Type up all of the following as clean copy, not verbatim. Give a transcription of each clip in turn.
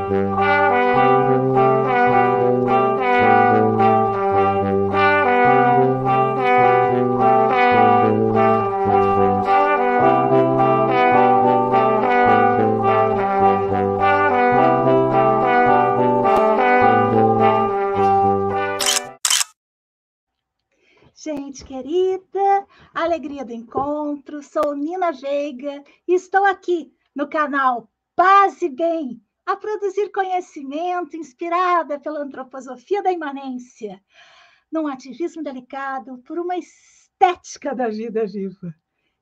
Gente querida, alegria do encontro, sou Nina Veiga e estou aqui no canal Paz e Bem, a produzir conhecimento inspirada pela antroposofia da imanência, num ativismo delicado por uma estética da vida viva.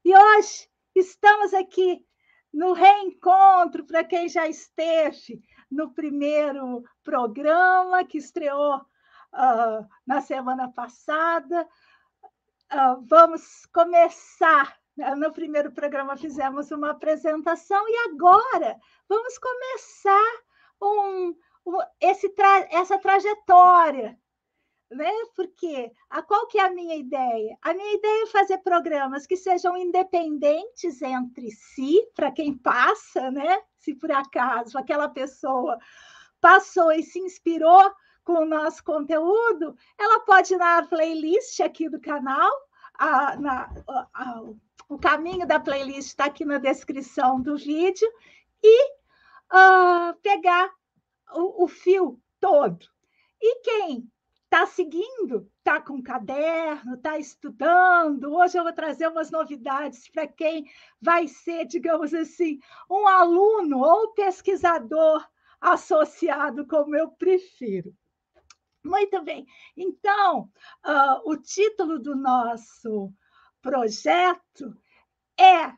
E hoje estamos aqui no reencontro para quem já esteve no primeiro programa que estreou na semana passada. Vamos começar. No primeiro programa fizemos uma apresentação e agora vamos começar essa trajetória, né? Porque qual que é a minha ideia? A minha ideia é fazer programas que sejam independentes entre si, para quem passa, né? Se por acaso aquela pessoa passou e se inspirou com o nosso conteúdo, ela pode ir na playlist aqui do canal, o caminho da playlist está aqui na descrição do vídeo, e pegar o fio todo. E quem está seguindo, está com caderno, está estudando, hoje eu vou trazer umas novidades para quem vai ser, digamos assim, um aluno ou pesquisador associado, como eu prefiro. Muito bem. Então, o título do nosso projeto é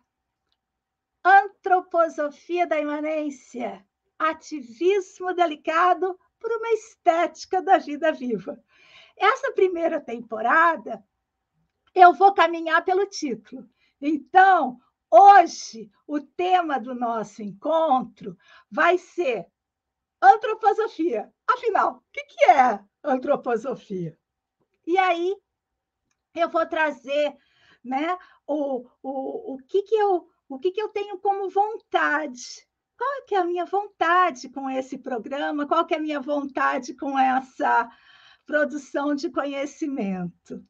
Antroposofia da Imanência, ativismo delicado por uma estética da vida viva. Essa primeira temporada, eu vou caminhar pelo título. Então, hoje, o tema do nosso encontro vai ser antroposofia. Afinal, o que é antroposofia? E aí, eu vou trazer, né, o que eu tenho como vontade. Qual é que é a minha vontade com esse programa? Qual que é a minha vontade com essa produção de conhecimento?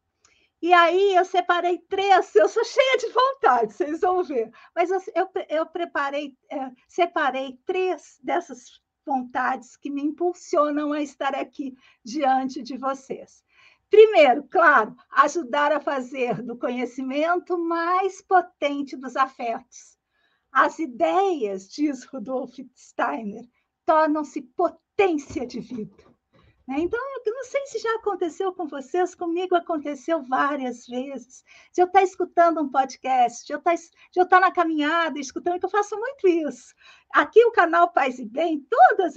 E aí eu separei 3, eu sou cheia de vontade, vocês vão ver. Mas separei 3 dessas vontades que me impulsionam a estar aqui diante de vocês. Primeiro, claro, ajudar a fazer do conhecimento mais potente dos afetos. As ideias, diz Rudolf Steiner, tornam-se potência de vida. Então, eu não sei se já aconteceu com vocês, comigo aconteceu várias vezes. Se eu estou escutando um podcast, se eu estou na caminhada escutando, que eu faço muito isso. Aqui o canal Paz e Bem, todos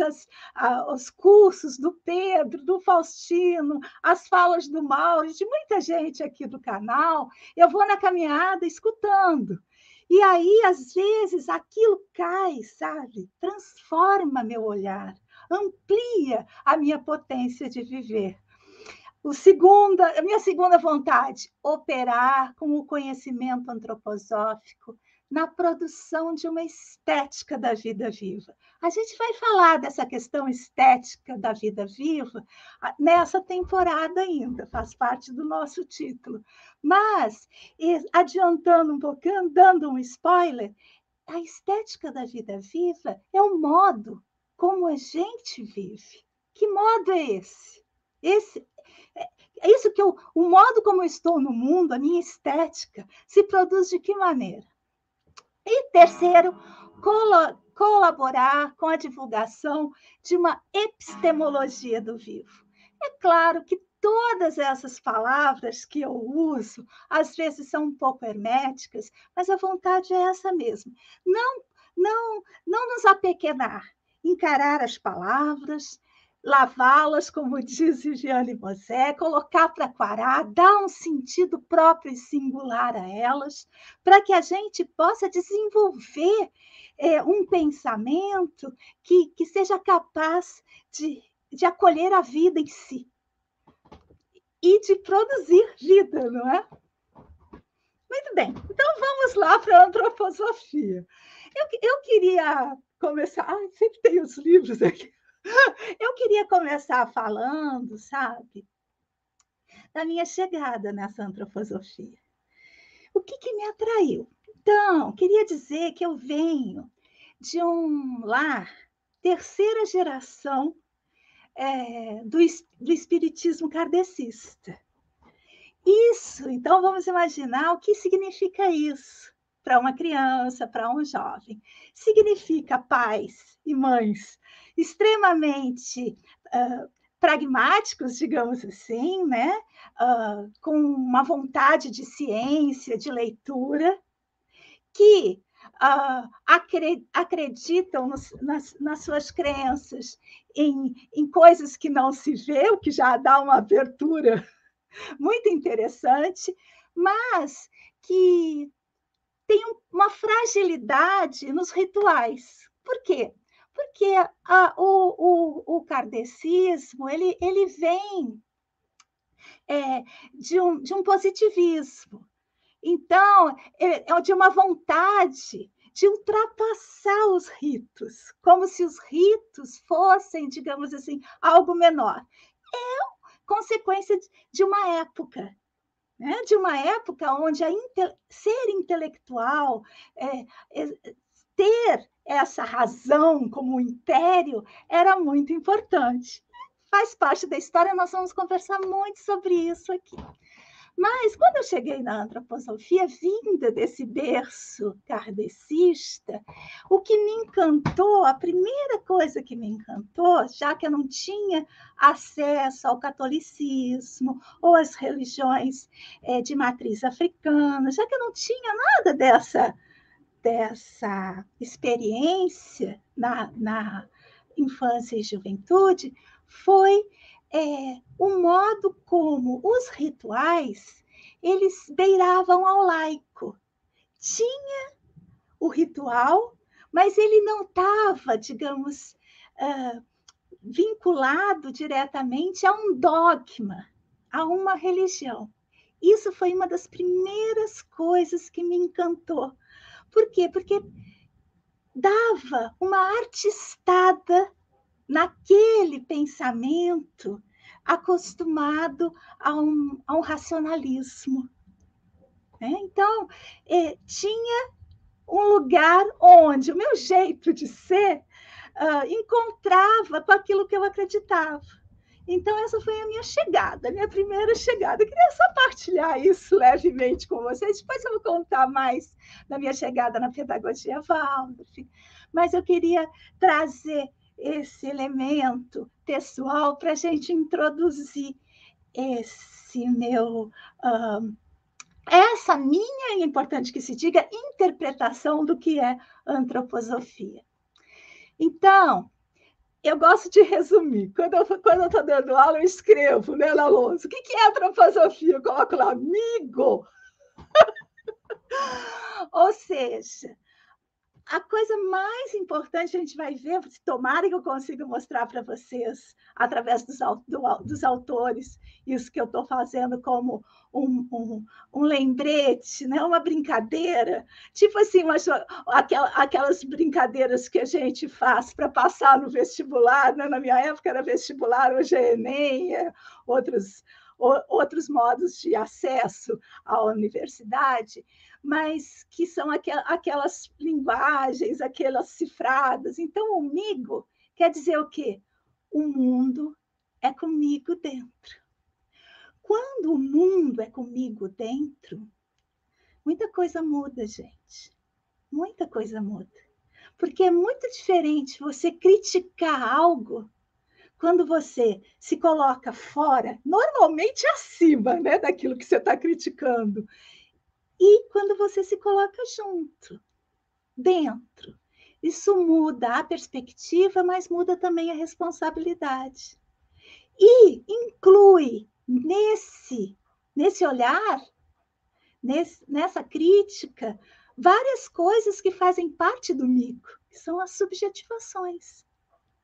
os cursos do Pedro, do Faustino, as falas do Mauro, de muita gente aqui do canal, eu vou na caminhada escutando. E aí, às vezes, aquilo cai, sabe? Transforma meu olhar, amplia a minha potência de viver. A minha segunda vontade, operar com o conhecimento antroposófico na produção de uma estética da vida viva. A gente vai falar dessa questão estética da vida viva nessa temporada ainda, faz parte do nosso título. Mas, adiantando um pouquinho, dando um spoiler, a estética da vida viva é o modo como a gente vive. Que modo é esse? É isso que o modo como eu estou no mundo, a minha estética, se produz de que maneira? E terceiro, colaborar com a divulgação de uma epistemologia do vivo. É claro que todas essas palavras que eu uso, às vezes são um pouco herméticas, mas a vontade é essa mesmo. Não nos apequenar, encarar as palavras, lavá-las, como diz Viviane Mosé, colocar para quarar, dar um sentido próprio e singular a elas, para que a gente possa desenvolver um pensamento que seja capaz de acolher a vida em si e de produzir vida, não é? Muito bem, então vamos lá para a antroposofia. Eu queria começar. Ai, sempre tem os livros aqui. Eu queria começar falando, sabe, da minha chegada nessa antroposofia. O que que me atraiu? Então, queria dizer que eu venho de um lar, terceira geração, do espiritismo kardecista. Isso, então vamos imaginar o que significa isso para uma criança, para um jovem. Significa pais e mães extremamente pragmáticos, digamos assim, né? Com uma vontade de ciência, de leitura, que acreditam nas suas crenças em coisas que não se vê, o que já dá uma abertura muito interessante, mas que tem uma fragilidade nos rituais. Por quê? Porque o kardecismo ele vem de um positivismo. Então, é de uma vontade de ultrapassar os ritos, como se os ritos fossem, digamos assim, algo menor. Consequência de uma época, né? De uma época onde ser intelectual, ter essa razão como um império, era muito importante. Faz parte da história, nós vamos conversar muito sobre isso aqui. Mas, quando eu cheguei na antroposofia, vinda desse berço kardecista, o que me encantou, a primeira coisa que me encantou, já que eu não tinha acesso ao catolicismo ou às religiões de matriz africana, já que eu não tinha nada dessa experiência na infância e juventude, foi o modo como os rituais eles beiravam ao laico. Tinha o ritual, mas ele não estava, digamos, vinculado diretamente a um dogma, a uma religião. Isso foi uma das primeiras coisas que me encantou. Por quê? Porque dava uma artistada naquele pensamento acostumado a um racionalismo. Né? Então, tinha um lugar onde o meu jeito de ser encontrava com aquilo que eu acreditava. Então, essa foi a minha chegada, a minha primeira chegada. Eu queria só partilhar isso levemente com vocês. Depois eu vou contar mais da minha chegada na pedagogia Waldorf. Mas eu queria trazer esse elemento pessoal para a gente introduzir esse meu... essa minha, é importante que se diga, interpretação do que é antroposofia. Então, eu gosto de resumir. Quando eu estou dando aula, eu escrevo, né, Alonso? O que é antroposofia? Eu coloco lá, amigo. Ou seja, a coisa mais importante a gente vai ver, tomara que eu consiga mostrar para vocês, através dos autores, isso que eu estou fazendo como um lembrete, né? Uma brincadeira, tipo assim, aquelas brincadeiras que a gente faz para passar no vestibular, né? Na minha época era vestibular, hoje é Enem, outros modos de acesso à universidade, mas que são aquelas linguagens, aquelas cifradas. Então, o migo quer dizer o quê? O mundo é comigo dentro. Quando o mundo é comigo dentro, muita coisa muda, gente. Muita coisa muda. Porque é muito diferente você criticar algo quando você se coloca fora, normalmente acima, né, daquilo que você está criticando, e quando você se coloca junto, dentro. Isso muda a perspectiva, mas muda também a responsabilidade. E inclui nesse olhar, nessa crítica, várias coisas que fazem parte do mico, que são as subjetivações.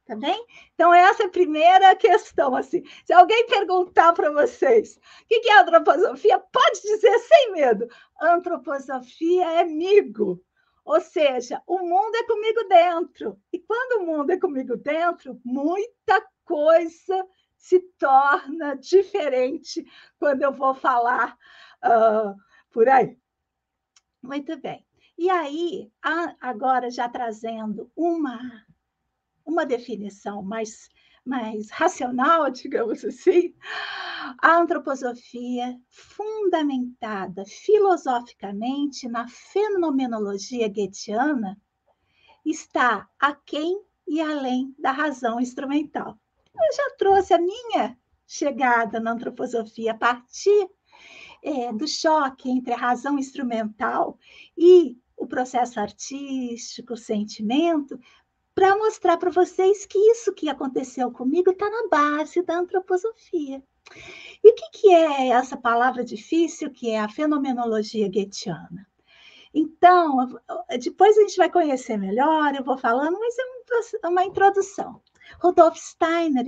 Tá bem? Então, essa é a primeira questão. Assim. Se alguém perguntar para vocês o que é antroposofia, pode dizer sem medo. Antroposofia é migo. Ou seja, o mundo é comigo dentro. E quando o mundo é comigo dentro, muita coisa se torna diferente quando eu vou falar por aí. Muito bem. E aí, agora já trazendo uma definição mais racional, digamos assim, a antroposofia, fundamentada filosoficamente na fenomenologia goetheana, está aquém e além da razão instrumental. Eu já trouxe a minha chegada na antroposofia a partir do choque entre a razão instrumental e o processo artístico, o sentimento, para mostrar para vocês que isso que aconteceu comigo está na base da antroposofia. E o que é essa palavra difícil, que é a fenomenologia goetheana? Então, depois a gente vai conhecer melhor, eu vou falando, mas é uma introdução. Rudolf Steiner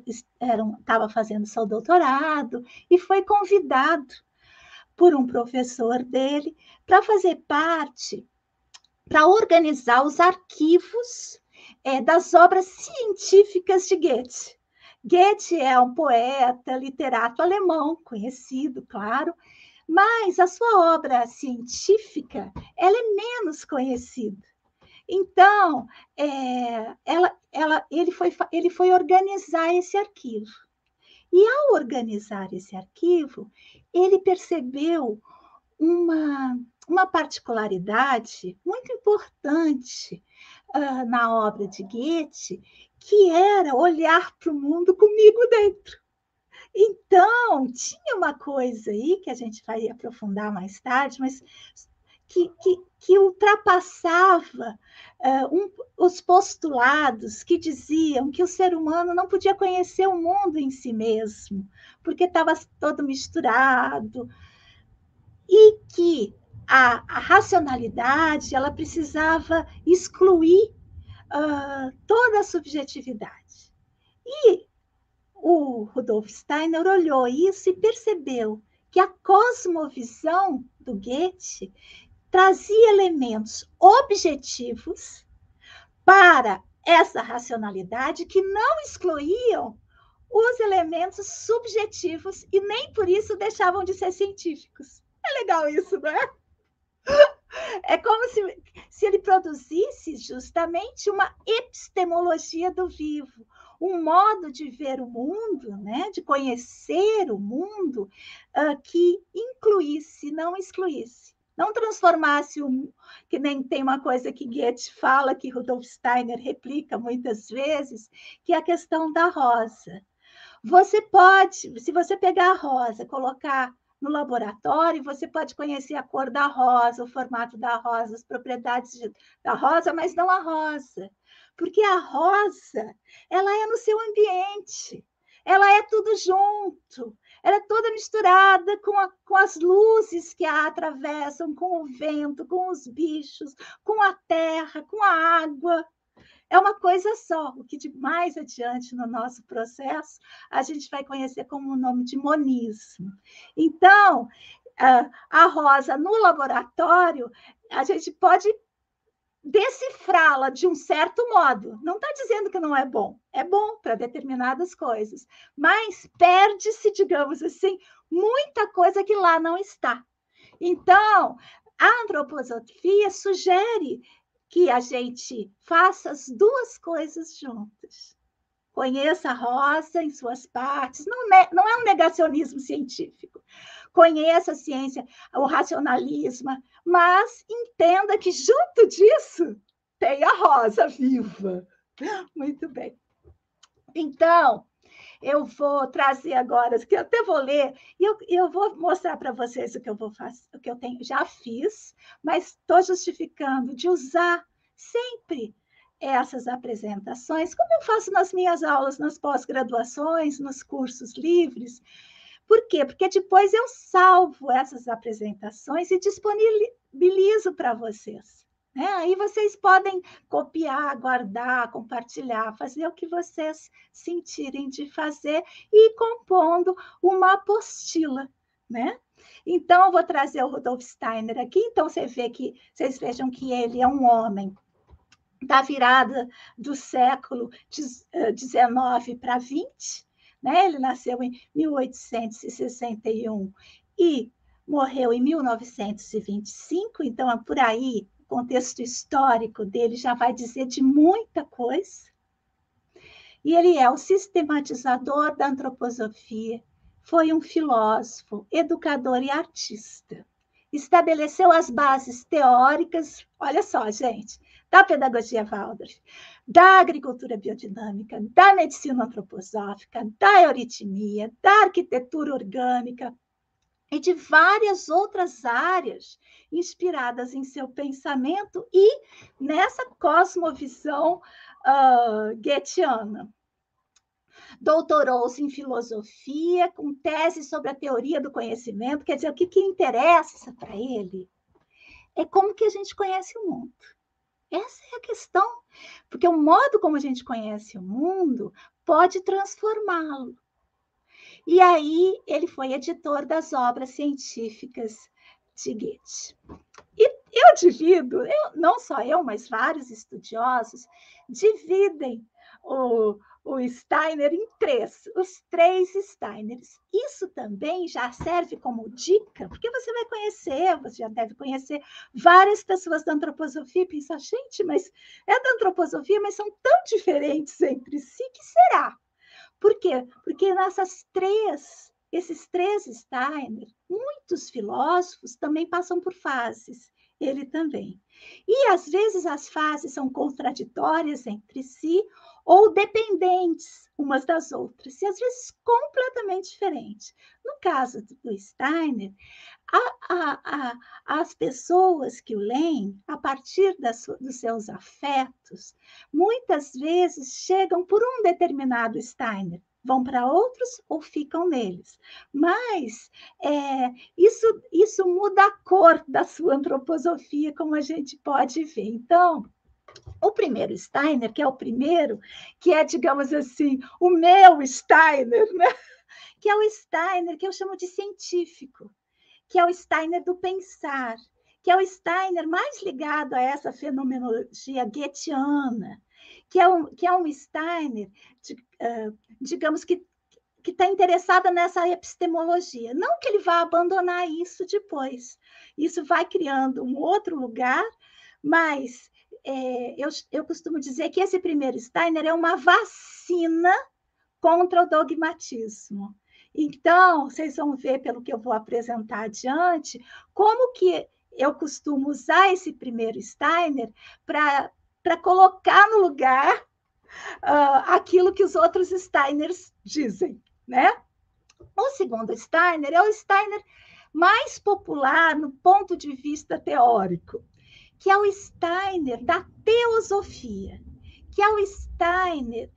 estava fazendo seu doutorado e foi convidado por um professor dele para fazer parte, para organizar os arquivos das obras científicas de Goethe. Goethe é um poeta, literato alemão, conhecido, claro, mas a sua obra científica ela é menos conhecida. Então, ele foi organizar esse arquivo. E, ao organizar esse arquivo, ele percebeu uma particularidade muito importante na obra de Goethe, que era olhar para o mundo comigo dentro. Então, tinha uma coisa aí que a gente vai aprofundar mais tarde, mas que ultrapassava os postulados que diziam que o ser humano não podia conhecer o mundo em si mesmo, porque estava todo misturado, e que a racionalidade ela precisava excluir toda a subjetividade. E o Rudolf Steiner olhou isso e percebeu que a cosmovisão do Goethe trazia elementos objetivos para essa racionalidade que não excluíam os elementos subjetivos e nem por isso deixavam de ser científicos. É legal isso, não é? É como se ele produzisse justamente uma epistemologia do vivo, um modo de ver o mundo, né, de conhecer o mundo, que incluísse, não excluísse. Não transformasse que nem tem uma coisa que Goethe fala, que Rudolf Steiner replica muitas vezes, que é a questão da rosa. Você pode, se você pegar a rosa, colocar no laboratório, você pode conhecer a cor da rosa, o formato da rosa, as propriedades da rosa, mas não a rosa. Porque a rosa, ela é no seu ambiente, ela é tudo junto, ela é toda misturada com as luzes que a atravessam, com o vento, com os bichos, com a terra, com a água. É uma coisa só, o que de mais adiante no nosso processo a gente vai conhecer como o nome de monismo. Então, a rosa no laboratório, a gente pode decifrá-la de um certo modo. Não está dizendo que não é bom para determinadas coisas, mas perde-se, digamos assim, muita coisa que lá não está. Então, a antroposofia sugere que a gente faça as duas coisas juntas. Conheça a rosa em suas partes, não é um negacionismo científico. Conheça a ciência, o racionalismo, mas entenda que junto disso tem a rosa viva. Muito bem. Então, eu vou trazer agora, que eu até vou ler, e eu vou mostrar para vocês o que eu vou fazer, o que eu já fiz, mas estou justificando de usar sempre essas apresentações, como eu faço nas minhas aulas, nas pós-graduações, nos cursos livres. Por quê? Porque depois eu salvo essas apresentações e disponibilizo para vocês. Aí vocês podem copiar, guardar, compartilhar, fazer o que vocês sentirem de fazer e ir compondo uma apostila né? Então, eu vou trazer o Rudolf Steiner aqui. Então, vocês vejam que ele é um homem da virada do século XIX para XX, né? Ele nasceu em 1861 e morreu em 1925, então é por aí, o contexto histórico dele já vai dizer de muita coisa. E ele é o sistematizador da antroposofia, foi um filósofo, educador e artista. Estabeleceu as bases teóricas, olha só, gente, da pedagogia Waldorf, da agricultura biodinâmica, da medicina antroposófica, da euritmia, da arquitetura orgânica e de várias outras áreas inspiradas em seu pensamento e nessa cosmovisão goetheana. Doutorou-se em filosofia, com tese sobre a teoria do conhecimento. Quer dizer, o que interessa para ele é como que a gente conhece o mundo. Essa é a questão, porque o modo como a gente conhece o mundo pode transformá-lo. E aí ele foi editor das obras científicas de Goethe. E eu divido, não só eu, mas vários estudiosos, dividem o Steiner em os três Steiners. Isso também já serve como dica, porque você já deve conhecer várias pessoas da antroposofia e pensar, gente, mas é da antroposofia, mas são tão diferentes entre si, que será? Por quê? Porque esses três Steiner, muitos filósofos também passam por fases, ele também. E, às vezes, as fases são contraditórias entre si ou dependentes umas das outras, e, às vezes, completamente diferentes. No caso do Steiner, as pessoas que o leem, a partir dos seus afetos, muitas vezes chegam por um determinado Steiner, vão para outros ou ficam neles. Mas isso muda a cor da sua antroposofia, como a gente pode ver. Então, o primeiro Steiner, que é o primeiro, que é, digamos assim, o meu Steiner, né? Que é o Steiner que eu chamo de científico, que é o Steiner do pensar, que é o Steiner mais ligado a essa fenomenologia goetheana, que é um Steiner, digamos que está interessada nessa epistemologia. Não que ele vá abandonar isso depois. Isso vai criando um outro lugar, mas eu costumo dizer que esse primeiro Steiner é uma vacina contra o dogmatismo. Então, vocês vão ver, pelo que eu vou apresentar adiante, como que eu costumo usar esse primeiro Steiner para colocar no lugar aquilo que os outros Steiners dizem, né? O segundo Steiner é o Steiner mais popular no ponto de vista teórico, que é o Steiner da teosofia, que é o Steiner,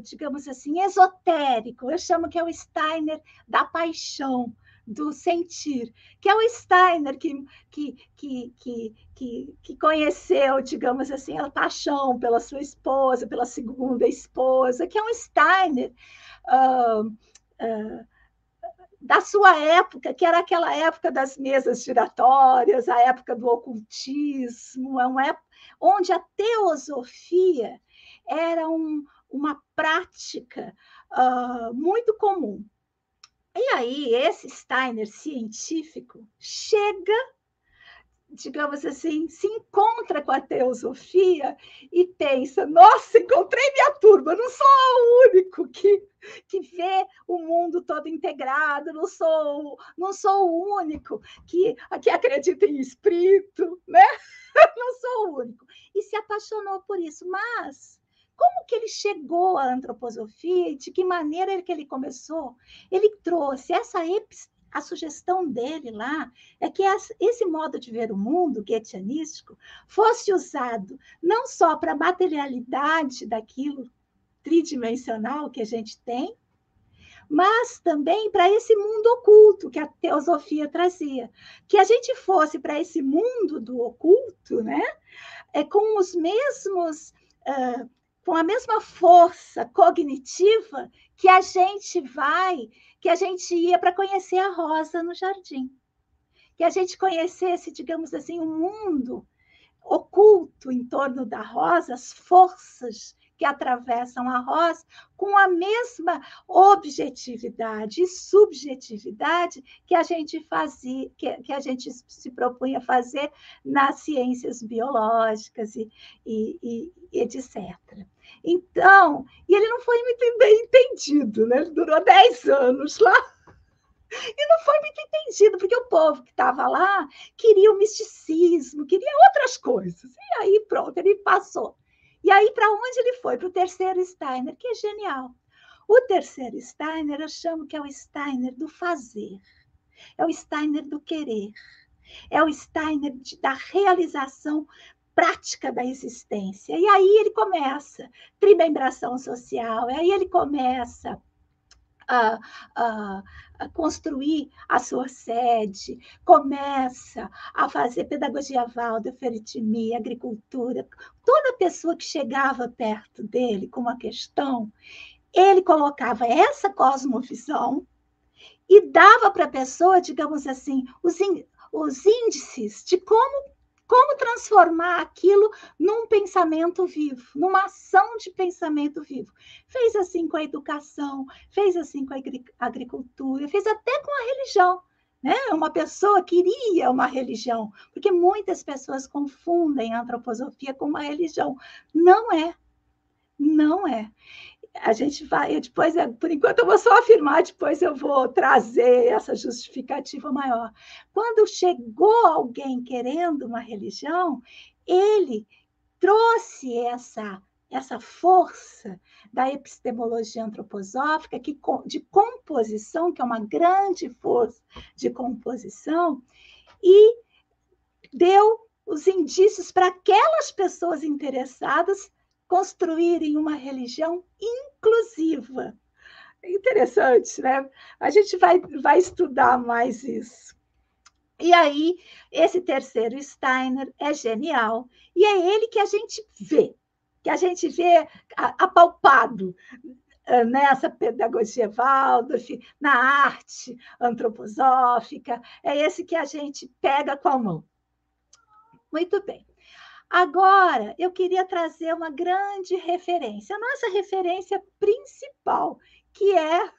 digamos assim, esotérico. Eu chamo que é o Steiner da paixão, do sentir, que é o Steiner que conheceu, digamos assim, a paixão pela sua esposa, pela segunda esposa, que é um Steiner da sua época, que era aquela época das mesas giratórias, a época do ocultismo, onde a teosofia era uma prática muito comum. E aí, esse Steiner científico chega, digamos assim, se encontra com a teosofia e pensa, nossa, encontrei minha turma, não sou o único que vê o mundo todo integrado, não sou o único que acredita em espírito, né? Não sou o único. E se apaixonou por isso, mas como que ele chegou à antroposofia e de que maneira que ele começou? Ele trouxe a sugestão dele lá é que esse modo de ver o mundo goetheanístico fosse usado não só para a materialidade daquilo tridimensional que a gente tem, mas também para esse mundo oculto que a teosofia trazia. Que a gente fosse para esse mundo do oculto, né? Com os mesmos com a mesma força cognitiva que a gente ia para conhecer a rosa no jardim. Que a gente conhecesse, digamos assim, um mundo oculto em torno da rosa, as forças que atravessam a rosa, com a mesma objetividade e subjetividade que a gente fazia, que a gente se propunha fazer nas ciências biológicas e etc. Então, e ele não foi muito bem entendido, né? Ele durou 10 anos lá. E não foi muito entendido, porque o povo que estava lá queria o misticismo, queria outras coisas. E aí, pronto, ele passou. E aí, para onde ele foi? Para o terceiro Steiner, que é genial. O terceiro Steiner, eu chamo que é o Steiner do fazer, é o Steiner do querer, é o Steiner da realização prática da existência. E aí ele começa trimembração social, aí ele começa a, a construir a sua sede, começa a fazer pedagogia Waldorf, aritmia, agricultura. Toda pessoa que chegava perto dele com uma questão, ele colocava essa cosmovisão e dava para a pessoa, digamos assim, os índices de como transformar aquilo num pensamento vivo, numa ação de pensamento vivo. Fez assim com a educação, fez assim com a agricultura, fez até com a religião. Né? Uma pessoa queria uma religião, porque muitas pessoas confundem a antroposofia com uma religião. Não é, não é. A gente vai, depois, por enquanto, eu vou só afirmar, depois eu vou trazer essa justificativa maior. Quando chegou alguém querendo uma religião, ele trouxe essa força da epistemologia antroposófica, de composição, que é uma grande força de composição, e deu os indícios para aquelas pessoas interessadas construírem uma religião inclusiva. Interessante, né? A gente vai estudar mais isso. E aí, esse terceiro Steiner é genial, e é ele que a gente vê apalpado nessa pedagogia Waldorf, na arte antroposófica, é esse que a gente pega com a mão. Muito bem. Agora, eu queria trazer uma grande referência, a nossa referência principal, que é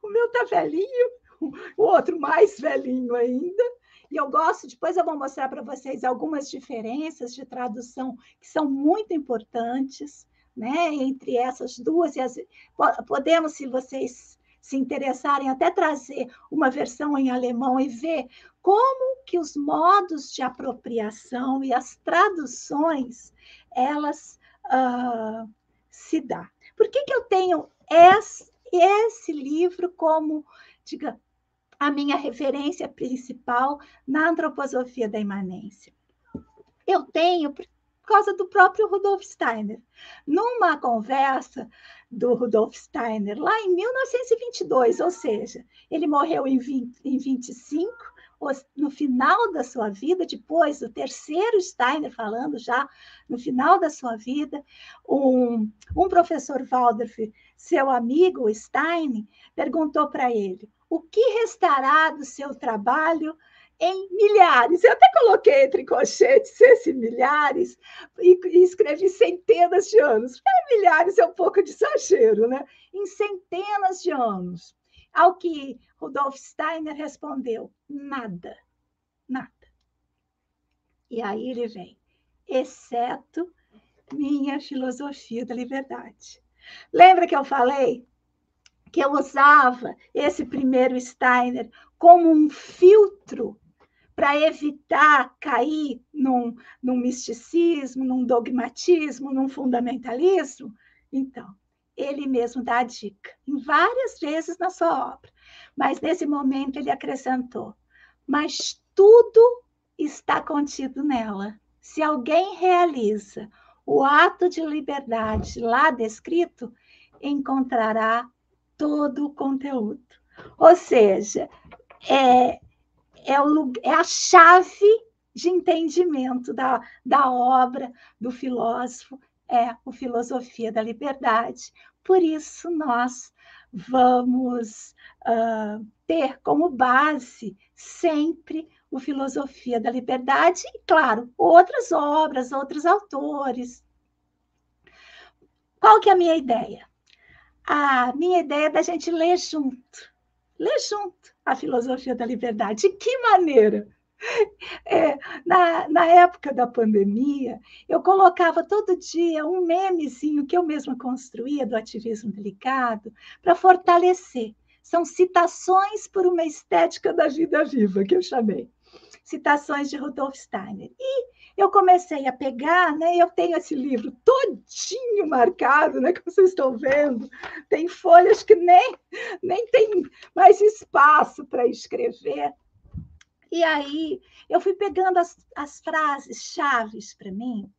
o meu tá velhinho, o outro mais velhinho ainda, e eu gosto, depois eu vou mostrar para vocês algumas diferenças de tradução que são muito importantes, né, entre essas duas, podemos, se vocês se interessarem, até trazer uma versão em alemão e ver como que os modos de apropriação e as traduções, elas se dão. Por que eu tenho esse livro como, diga, a minha referência principal na antroposofia da imanência? Eu tenho por causa do próprio Rudolf Steiner. Numa conversa do Rudolf Steiner, lá em 1922, ou seja, ele morreu em 25, no final da sua vida, depois do terceiro Steiner falando já no final da sua vida, um professor Waldorf, seu amigo Stein, perguntou para ele: o que restará do seu trabalho em milhares? Eu até coloquei entre colchetes esse milhares e escrevi centenas de anos. Milhares é um pouco de exagero, né? Em centenas de anos. Ao que Rudolf Steiner respondeu: nada, nada. E aí ele vem: exceto minha filosofia da liberdade. Lembra que eu falei que eu usava esse primeiro Steiner como um filtro para evitar cair num misticismo, num dogmatismo, num fundamentalismo? Então, ele mesmo dá a dica, em várias vezes na sua obra. Mas, nesse momento, ele acrescentou: mas tudo está contido nela. Se alguém realiza o ato de liberdade lá descrito, encontrará todo o conteúdo. Ou seja, é a chave de entendimento da obra do filósofo, é o Filosofia da Liberdade. Por isso, nós vamos ter como base sempre o Filosofia da Liberdade e, claro, outras obras, outros autores. Qual que é a minha ideia? A minha ideia é da gente ler junto a Filosofia da Liberdade. De que maneira? Na época da pandemia, eu colocava todo dia um memezinho que eu mesma construía do ativismo delicado para fortalecer. São citações por uma estética da vida viva, que eu chamei. Citações de Rudolf Steiner. E eu comecei a pegar, né? Eu tenho esse livro todinho marcado, né? Como vocês estão vendo, tem folhas que nem tem mais espaço para escrever. E aí eu fui pegando as frases chaves para mim,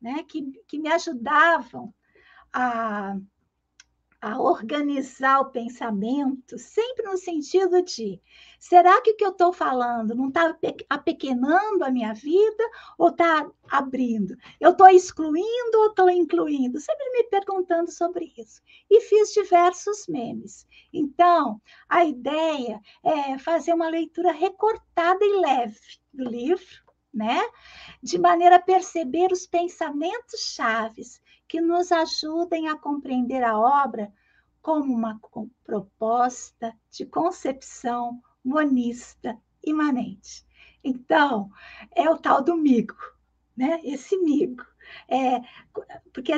né? Que me ajudavam a organizar o pensamento, sempre no sentido de: será que o que eu estou falando não está apequenando a minha vida ou está abrindo? Eu estou excluindo ou estou incluindo? Sempre me perguntando sobre isso. E fiz diversos memes. Então, a ideia é fazer uma leitura recortada e leve do livro, né? De maneira a perceber os pensamentos chaves que nos ajudem a compreender a obra como uma proposta de concepção monista imanente. Então, é o tal do migo, né? Esse migo. Porque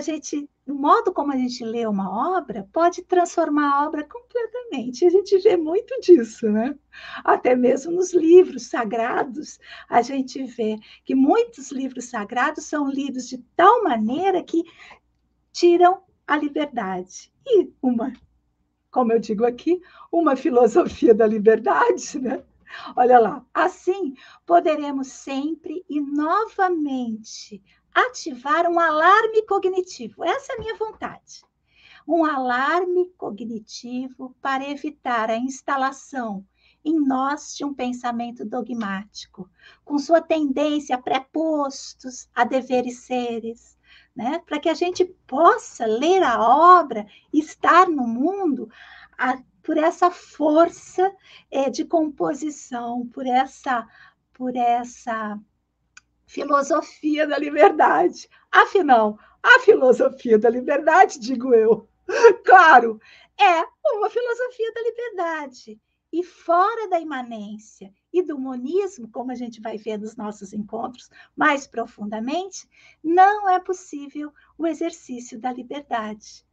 o modo como a gente lê uma obra pode transformar a obra completamente. A gente vê muito disso, né? Até mesmo nos livros sagrados, a gente vê que muitos livros sagrados são lidos de tal maneira que tiram a liberdade. E como eu digo aqui, uma filosofia da liberdade, né? Olha lá, assim poderemos sempre e novamente ativar um alarme cognitivo. Essa é a minha vontade. Um alarme cognitivo para evitar a instalação em nós de um pensamento dogmático, com sua tendência a prepostos, a deveres seres, né? Para que a gente possa ler a obra, estar no mundo por essa força de composição, por essa filosofia da liberdade. Afinal, a filosofia da liberdade, digo eu, claro, é uma filosofia da liberdade. E fora da imanência e do monismo, como a gente vai ver nos nossos encontros mais profundamente, não é possível o exercício da liberdade.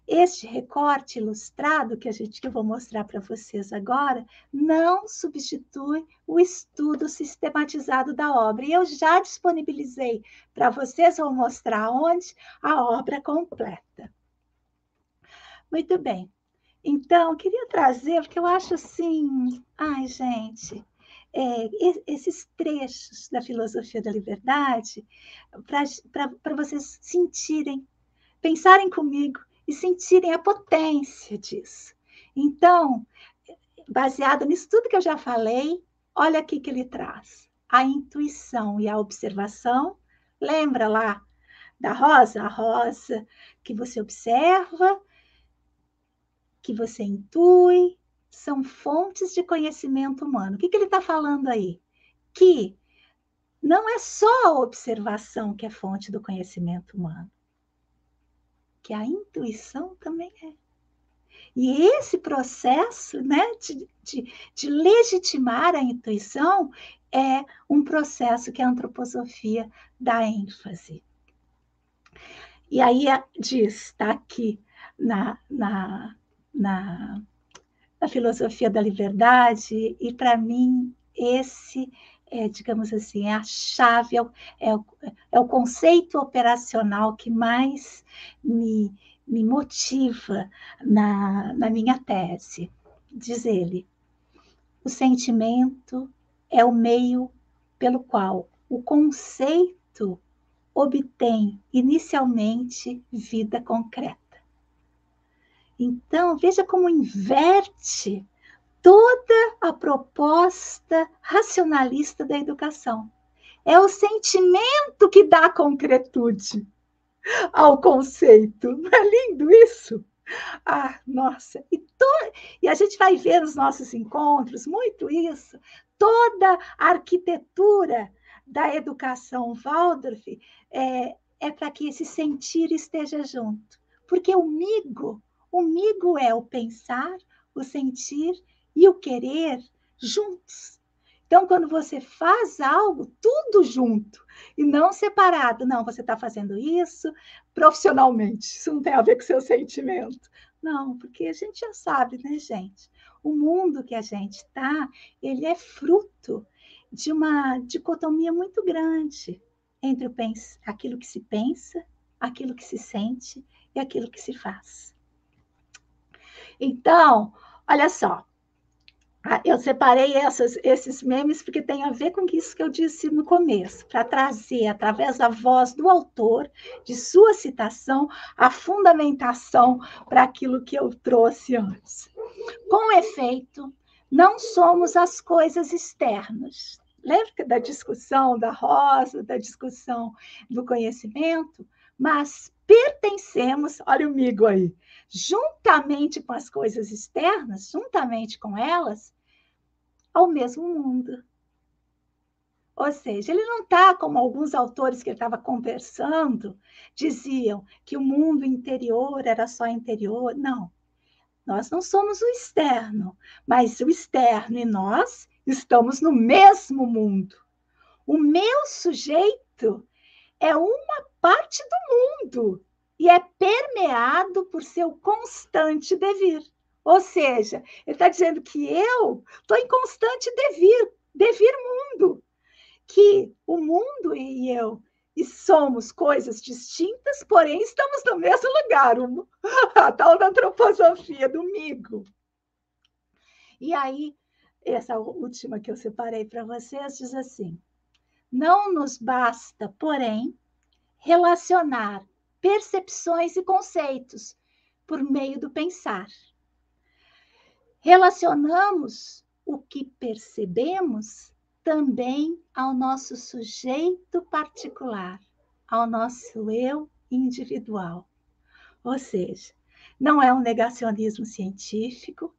Este recorte ilustrado que eu vou mostrar para vocês agora não substitui o estudo sistematizado da obra. E eu já disponibilizei para vocês, vou mostrar onde, a obra completa. Muito bem. Então, queria trazer, porque eu acho assim, ai, gente, esses trechos da filosofia da liberdade, para vocês sentirem, pensarem comigo e sentirem a potência disso. Então, baseado nisso tudo que eu já falei, olha aqui que ele traz. A intuição e a observação. Lembra lá da rosa? A rosa que você observa, que você intui, são fontes de conhecimento humano. O que ele está falando aí? Que não é só a observação que é fonte do conhecimento humano, que a intuição também é. E esse processo, né, de legitimar a intuição é um processo que a antroposofia dá ênfase. E aí diz, está aqui na filosofia da liberdade, e para mim esse digamos assim, é a chave, é o conceito operacional que mais me motiva na minha tese. Diz ele: o sentimento é o meio pelo qual o conceito obtém inicialmente vida concreta. Então, veja como inverte toda a proposta racionalista da educação. É o sentimento que dá concretude. ao conceito. Não é lindo isso? Ah, nossa! E a gente vai ver nos nossos encontros muito isso. Toda a arquitetura da educação Waldorf é para que esse sentir esteja junto. Porque o migo é o pensar, o sentir e o querer juntos. Então, quando você faz algo, tudo junto, e não separado. Não, você está fazendo isso profissionalmente, isso não tem a ver com seu sentimento. Não, porque a gente já sabe, né, gente? O mundo que a gente está, ele é fruto de uma dicotomia muito grande entre aquilo que se pensa, aquilo que se sente e aquilo que se faz. Então, olha só, eu separei esses memes porque tem a ver com isso que eu disse no começo, para trazer, através da voz do autor, de sua citação, a fundamentação para aquilo que eu trouxe antes. Com efeito, não somos as coisas externas. Lembra da discussão da rosa, da discussão do conhecimento? Mas pertencemos, olha o migo aí, juntamente com as coisas externas, juntamente com elas, ao mesmo mundo. Ou seja, ele não está como alguns autores que ele estava conversando, diziam que o mundo interior era só interior. Não, nós não somos o externo, mas o externo e nós estamos no mesmo mundo. O meu sujeito é uma parte do mundo e é permeado por seu constante devir. Ou seja, ele está dizendo que eu estou em constante devir mundo, que o mundo e eu e somos coisas distintas, porém estamos no mesmo lugar, a tal da antroposofia do migo. E aí, essa última que eu separei para vocês diz assim: não nos basta, porém, relacionar percepções e conceitos por meio do pensar. Relacionamos o que percebemos também ao nosso sujeito particular, ao nosso eu individual. Ou seja, não é um negacionismo científico,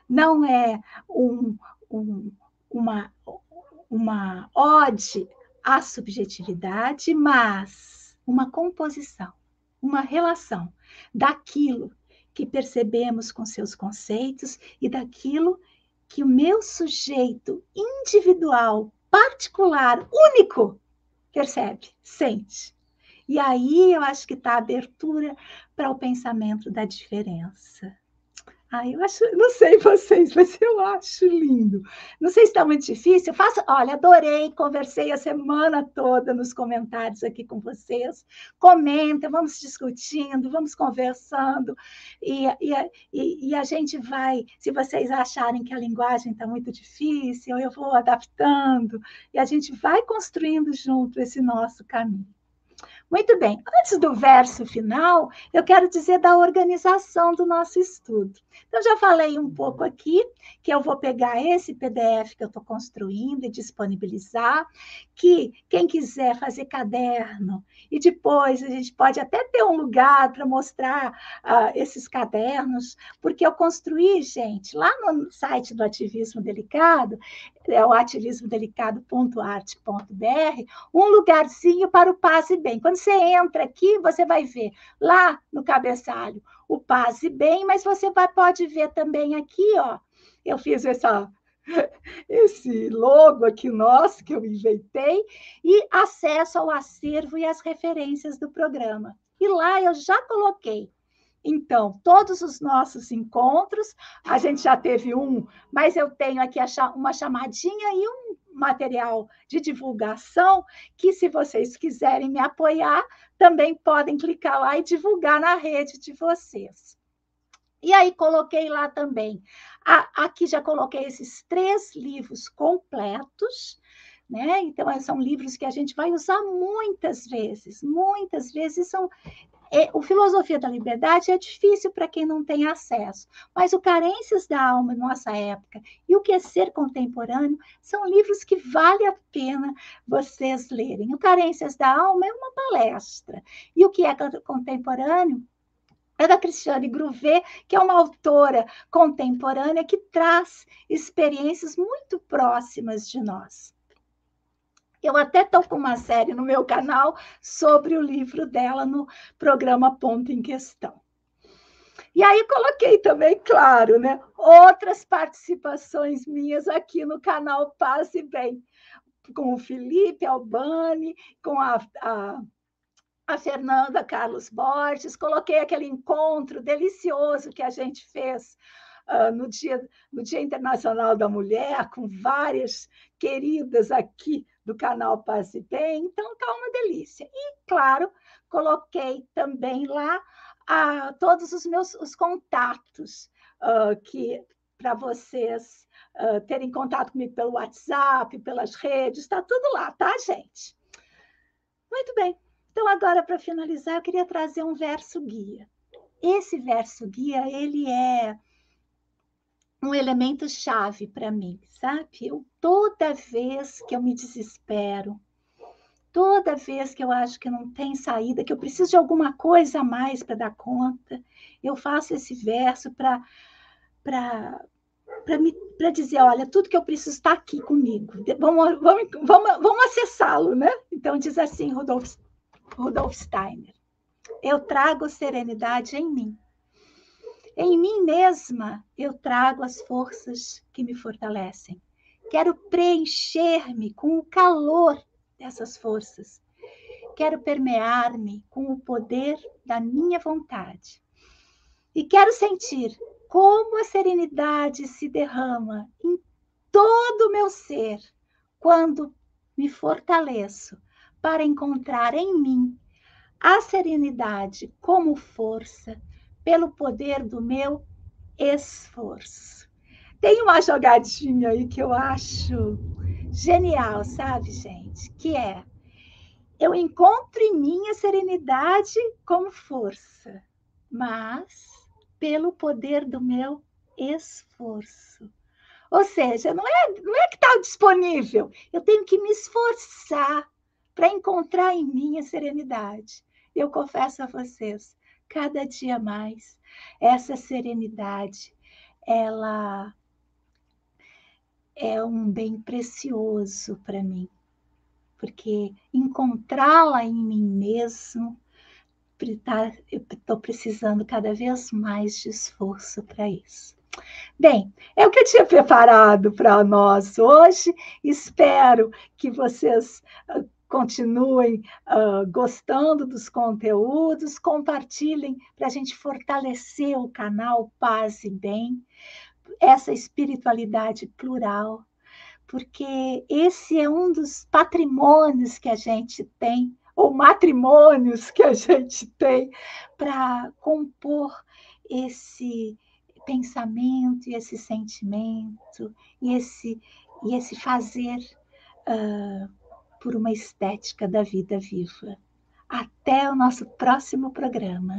não é uma ode à subjetividade, mas uma composição, uma relação daquilo que percebemos com seus conceitos e daquilo que o meu sujeito individual, particular, único, percebe, sente. E aí eu acho que está a abertura para o pensamento da diferença. Eu acho, não sei vocês, mas eu acho lindo. Não sei se está muito difícil. Olha, adorei, conversei a semana toda nos comentários aqui com vocês. Comentem, vamos discutindo, vamos conversando. E a gente vai, se vocês acharem que a linguagem está muito difícil, eu vou adaptando, e a gente vai construindo junto esse nosso caminho. Muito bem, antes do verso final, eu quero dizer da organização do nosso estudo. Então, já falei um pouco aqui, que eu vou pegar esse PDF que eu estou construindo e disponibilizar, que quem quiser fazer caderno, e depois a gente pode até ter um lugar para mostrar esses cadernos, porque eu construí, gente, lá no site do Ativismo Delicado, é o ativismodelicado.arte.br, um lugarzinho para o Paz e Bem. Quando você entra aqui, você vai ver lá no cabeçalho o Paz e Bem, mas você pode ver também aqui, ó, eu fiz esse logo aqui nosso que eu inventei, e acesso ao acervo e às referências do programa. E lá eu já coloquei. Então, todos os nossos encontros, a gente já teve um, mas eu tenho aqui uma chamadinha e um material de divulgação que, se vocês quiserem me apoiar, também podem clicar lá e divulgar na rede de vocês. E aí coloquei lá também, aqui já coloquei esses 3 livros completos, né? Então, são livros que a gente vai usar muitas vezes são O Filosofia da Liberdade é difícil para quem não tem acesso, mas o Carências da Alma, nossa época, e o Que é Ser Contemporâneo são livros que vale a pena vocês lerem. O Carências da Alma é uma palestra, e o Que é Contemporâneo é da Cristiane Gruvet, que é uma autora contemporânea que traz experiências muito próximas de nós. Eu até estou com uma série no meu canal sobre o livro dela no programa Ponto em Questão. E aí coloquei também, claro, né, outras participações minhas aqui no canal Paz e Bem, com o Felipe Albani, com a Fernanda Carlos Borges, coloquei aquele encontro delicioso que a gente fez no Dia Internacional da Mulher, com várias queridas aqui do canal Paz e Bem, então está uma delícia. E, claro, coloquei também lá todos os contatos que para vocês terem contato comigo pelo WhatsApp, pelas redes, está tudo lá, tá, gente? Muito bem. Então, agora, para finalizar, eu queria trazer um verso guia. Esse verso guia, ele é um elemento chave para mim, sabe? Toda vez que eu me desespero, toda vez que eu acho que não tem saída, que eu preciso de alguma coisa a mais para dar conta, eu faço esse verso para dizer, olha, tudo que eu preciso está aqui comigo. Vamos acessá-lo, né? Então, diz assim, Rudolf Steiner: eu trago serenidade em mim. Em mim mesma, eu trago as forças que me fortalecem. Quero preencher-me com o calor dessas forças. Quero permear-me com o poder da minha vontade. E quero sentir como a serenidade se derrama em todo o meu ser quando me fortaleço para encontrar em mim a serenidade como força pelo poder do meu esforço. Tem uma jogadinha aí que eu acho genial, sabe, gente? Que é: eu encontro em mim a serenidade como força, mas pelo poder do meu esforço. Ou seja, não é que está disponível, eu tenho que me esforçar para encontrar em mim a serenidade. Eu confesso a vocês, cada dia mais, essa serenidade, ela é um bem precioso para mim, porque encontrá-la em mim mesmo, eu estou precisando cada vez mais de esforço para isso. Bem, é o que eu tinha preparado para nós hoje. Espero que vocês continuem gostando dos conteúdos, compartilhem para a gente fortalecer o canal Paz e Bem, essa espiritualidade plural, porque esse é um dos patrimônios que a gente tem, ou matrimônios que a gente tem, para compor esse pensamento e esse sentimento e esse fazer por uma estética da vida viva. Até o nosso próximo programa.